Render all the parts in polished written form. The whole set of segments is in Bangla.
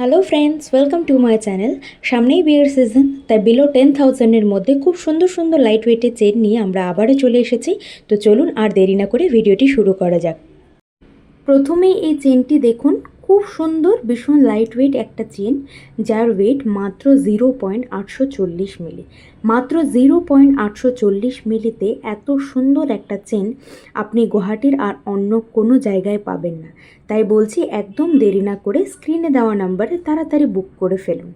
Hello friends, welcome to my channel. সামনেই বিয়ের সিজন, তাই বিলো 10,000-এর মধ্যে খুব সুন্দর সুন্দর লাইট ওয়েটের চেন নিয়ে আমরা আবারও চলে এসেছি। তো চলুন আর দেরি না করে ভিডিওটি শুরু করা যাক। প্রথমেই এই চেনটি দেখুন, খুব সুন্দর ভীষণ লাইট ওয়েট একটা চেন, যার ওয়েট মাত্র 0.840 মিলি। মাত্র 0.840 মিলিতে এত সুন্দর একটা চেন আপনি গুয়াহাটির আর অন্য কোনো জায়গায় পাবেন না। তাই বলছি, একদম দেরি না করে স্ক্রিনে দেওয়া নাম্বারে তাড়াতাড়ি বুক করে ফেলুন।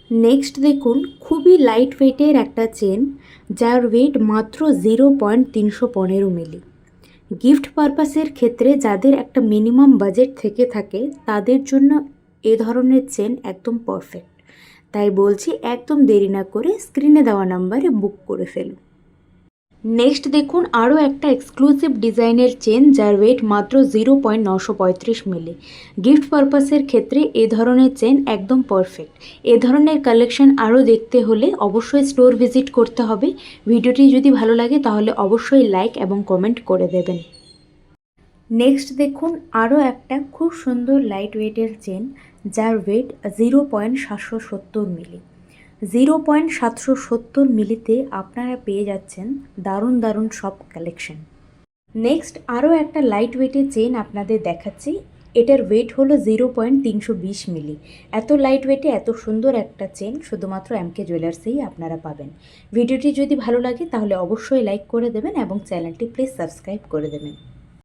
নেক্সট দেখুন, খুবই লাইট ওয়েটের একটা চেন, যার ওয়েট মাত্র 0.315 মিলি। গিফট পারপাসের ক্ষেত্রে যাদের একটা মিনিমাম বাজেট থেকে থাকে তাদের জন্য এ ধরনের চেন একদম পারফেক্ট। তাই বলছি, একদম দেরি না করে স্ক্রিনে দেওয়া নাম্বারে বুক করে ফেলুন। নেক্সট দেখুন, আরও একটা এক্সক্লুসিভ ডিজাইনের চেন, যার ওয়েট মাত্র 0.935 মিলি। গিফট পারপাসের ক্ষেত্রে এ ধরনের চেন একদম পারফেক্ট। এ ধরনের কালেকশন আরও দেখতে হলে অবশ্যই স্টোর ভিজিট করতে হবে। ভিডিওটি যদি ভালো লাগে তাহলে অবশ্যই লাইক এবং কমেন্ট করে দেবেন। নেক্সট দেখুন, আরও একটা খুব সুন্দর লাইট ওয়েটের চেন, যার ওয়েট 0.770 মিলি। 0.770 মিলিতে আপনারা পেয়ে যাচ্ছেন দারুণ দারুণ সব কালেকশন। নেক্সট আরও একটা লাইট ওয়েটের চেন আপনাদের দেখাচ্ছি। এটার ওয়েট হলো 0.320 মিলি। এত লাইট ওয়েটে এত সুন্দর একটা চেন শুধুমাত্র এমকে জুয়েলার্সেই আপনারা পাবেন। ভিডিওটি যদি ভালো লাগে তাহলে অবশ্যই লাইক করে দেবেন এবং চ্যানেলটি প্লিজ সাবস্ক্রাইব করে দেবেন।